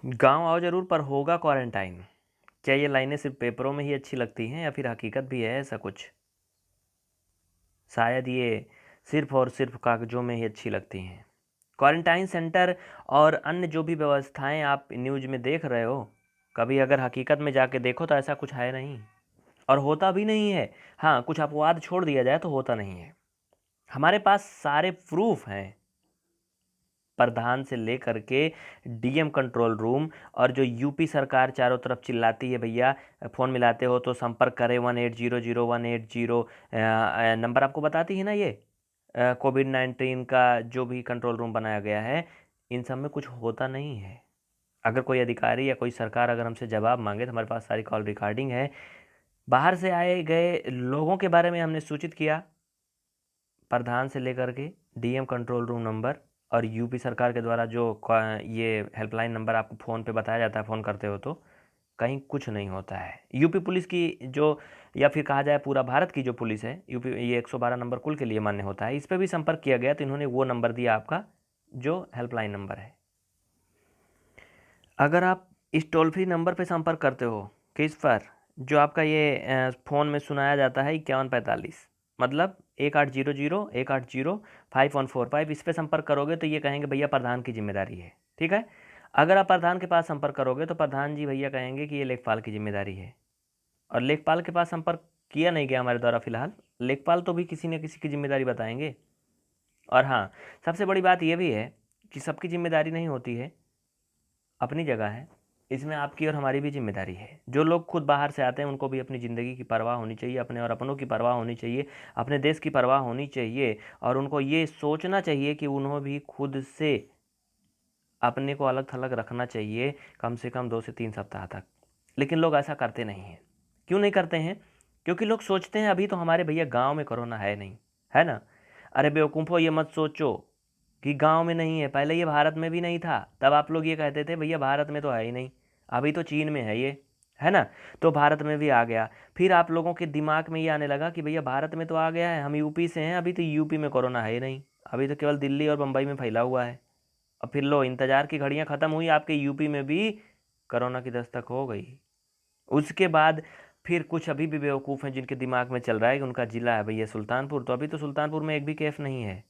गाँव आओ ज़रूर पर होगा क्वारंटाइन। क्या ये लाइनें सिर्फ़ पेपरों में ही अच्छी लगती हैं या फिर हकीकत भी है ऐसा कुछ? शायद ये सिर्फ़ और सिर्फ़ कागज़ों में ही अच्छी लगती हैं। क्वारंटाइन सेंटर और अन्य जो भी व्यवस्थाएँ आप न्यूज़ में देख रहे हो, कभी अगर हकीकत में जाके देखो तो ऐसा कुछ है नहीं और होता भी नहीं है। हाँ, कुछ अपवाद छोड़ दिया जाए तो होता नहीं है। हमारे पास सारे प्रूफ़ हैं। प्रधान से लेकर के डीएम कंट्रोल रूम और जो यूपी सरकार चारों तरफ चिल्लाती है भैया फ़ोन मिलाते हो तो संपर्क करें 1800 180 नंबर आपको बताती है ना ये कोविड-19 का जो भी कंट्रोल रूम बनाया गया है, इन सब में कुछ होता नहीं है। अगर कोई अधिकारी या कोई सरकार अगर हमसे जवाब मांगे तो हमारे पास सारी कॉल रिकॉर्डिंग है। बाहर से आए गए लोगों के बारे में हमने सूचित किया, प्रधान से लेकर के डीएम कंट्रोल रूम नंबर और यूपी सरकार के द्वारा जो ये हेल्पलाइन नंबर आपको फ़ोन पे बताया जाता है फ़ोन करते हो तो कहीं कुछ नहीं होता है। यूपी पुलिस की जो या फिर कहा जाए पूरा भारत की जो पुलिस है यूपी ये 112 नंबर कुल के लिए मान्य होता है। इस पे भी संपर्क किया गया तो इन्होंने वो नंबर दिया आपका जो हेल्पलाइन नंबर है। अगर आप इस टोल फ्री नंबर पे संपर्क करते हो किस पर जो आपका ये फ़ोन में सुनाया जाता है 5145 मतलब 1800 180 5145 इस पे संपर्क करोगे तो ये कहेंगे भैया प्रधान की जिम्मेदारी है। ठीक है। अगर आप प्रधान के पास संपर्क करोगे तो प्रधान जी भैया कहेंगे कि ये लेखपाल की जिम्मेदारी है और लेखपाल के पास संपर्क किया नहीं गया हमारे द्वारा फिलहाल। लेखपाल तो भी किसी न किसी की जिम्मेदारी बताएंगे। और हाँ, सबसे बड़ी बात ये भी है कि सबकी जिम्मेदारी नहीं होती है, अपनी जगह है। इसमें आपकी और हमारी भी ज़िम्मेदारी है। जो लोग खुद बाहर से आते हैं उनको भी अपनी ज़िंदगी की परवाह होनी चाहिए, अपने और अपनों की परवाह होनी चाहिए, अपने देश की परवाह होनी चाहिए और उनको ये सोचना चाहिए कि उन्हों भी खुद से अपने को अलग-थलग रखना चाहिए कम से कम 2 से 3 सप्ताह तक। लेकिन लोग ऐसा करते नहीं हैं। क्यों नहीं करते हैं? क्योंकि लोग सोचते हैं अभी तो हमारे भैया गाँव में कोरोना है नहीं, है ना? अरे बेवकूफ़ो ये मत सोचो कि गाँव में नहीं है, पहले ये भारत में भी नहीं था, तब आप लोग ये कहते थे भैया भारत में तो है ही नहीं, अभी तो चीन में है ये, है ना? तो भारत में भी आ गया, फिर आप लोगों के दिमाग में ये आने लगा कि भैया भारत में तो आ गया है, हम यूपी से हैं, अभी तो यूपी में कोरोना है ही नहीं, अभी तो केवल दिल्ली और बम्बई में फैला हुआ है। और फिर लो इंतज़ार की घड़ियाँ ख़त्म हुई, आपके यूपी में भी कोरोना की दस्तक हो गई। उसके बाद फिर कुछ अभी भी बेवकूफ़ हैं जिनके दिमाग में चल रहा है कि उनका ज़िला है भैया सुल्तानपुर, तो अभी तो सुल्तानपुर में एक भी केस नहीं है।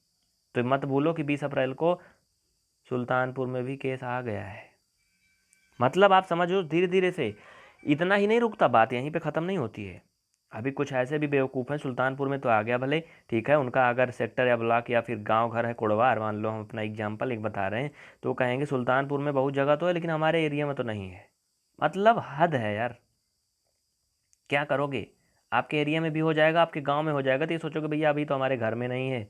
तो मत भूलो कि 20 अप्रैल को सुल्तानपुर में भी केस आ गया है। मतलब आप समझो धीरे-धीरे से, इतना ही नहीं रुकता, बात यहीं पे ख़त्म नहीं होती है। अभी कुछ ऐसे भी बेवकूफ़ हैं, सुल्तानपुर में तो आ गया भले, ठीक है, उनका अगर सेक्टर या ब्लॉक या फिर गाँव घर है कुड़वार, मान लो हम अपना एग्जाम्पल एक बता रहे हैं, तो वो कहेंगे सुल्तानपुर में बहुत जगह तो है लेकिन हमारे एरिया में तो नहीं है। मतलब हद है यार, क्या करोगे? आपके एरिया में भी हो जाएगा, आपके गाँव में हो जाएगा तो ये सोचोगे भैया अभी तो हमारे घर में नहीं है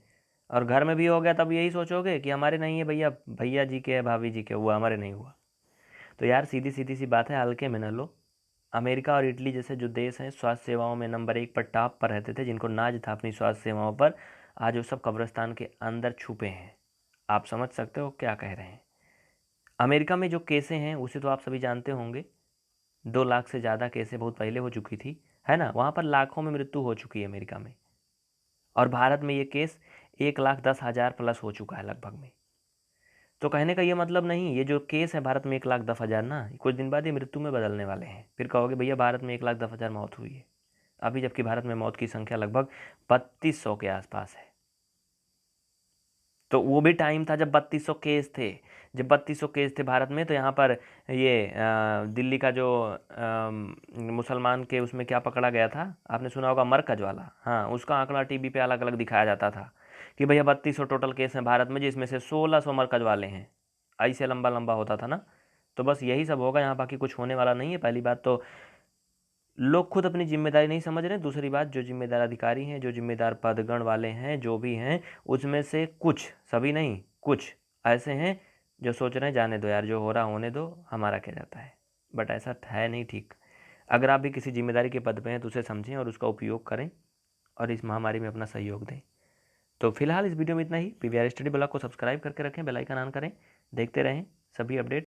और घर में भी हो गया तब यही सोचोगे कि हमारे नहीं है भैया, भैया जी के है, भाभी जी के हुआ, हमारे नहीं हुआ। तो यार सीधी-सीधी सी बात है, हल्के में न लो। अमेरिका और इटली जैसे जो देश हैं स्वास्थ्य सेवाओं में नंबर 1 पर टॉप पर रहते थे, जिनको नाज़ था अपनी स्वास्थ्य सेवाओं पर, आज वो सब कब्रिस्तान के अंदर छुपे हैं। आप समझ सकते हो क्या कह रहे हैं। अमेरिका में जो केसें हैं उसे तो आप सभी जानते होंगे, 2 लाख से ज़्यादा केसें बहुत पहले हो चुकी थी, है ना? वहाँ पर लाखों में मृत्यु हो चुकी है अमेरिका में और भारत में ये केस 1,10,000 प्लस हो चुका है लगभग में। तो कहने का ये मतलब नहीं, ये जो केस है भारत में 1,10,000 ना, कुछ दिन बाद ये मृत्यु में बदलने वाले हैं। फिर कहोगे भैया भारत में 1,10,000 मौत हुई है। अभी जबकि भारत में मौत की संख्या लगभग 3200 के आसपास है। तो वो भी टाइम था जब 3200 केस थे। जब 3200 केस थे भारत में तो यहाँ पर ये दिल्ली का जो मुसलमान के उसमें क्या पकड़ा गया था, आपने सुना होगा मरकज वाला, हाँ, उसका आंकड़ा टीवी पे अलग अलग दिखाया जाता था कि भैया 3200 टोटल केस हैं भारत में जिसमें से 1600 मरकज वाले हैं। ऐसे लंबा लंबा होता था ना। तो बस यही सब होगा यहाँ, बाकी कुछ होने वाला नहीं है। पहली बात तो लोग खुद अपनी जिम्मेदारी नहीं समझ रहे। दूसरी बात, जो जिम्मेदार अधिकारी हैं, जो जिम्मेदार पदगण वाले हैं, जो भी हैं, उसमें से कुछ, सभी नहीं, कुछ ऐसे हैं जो सोच रहे हैं जाने दो यार, जो हो रहा होने दो, हमारा क्या जाता है। बट ऐसा है नहीं ठीक। अगर आप भी किसी जिम्मेदारी के पद पे हैं तो उसे समझें और उसका उपयोग करें और इस महामारी में अपना सहयोग दें। तो फिलहाल इस वीडियो में इतना ही। पीवीआर स्टडी ब्लॉग को सब्सक्राइब करके रखें, बेल आइकन ऑन करें, देखते रहें सभी अपडेट।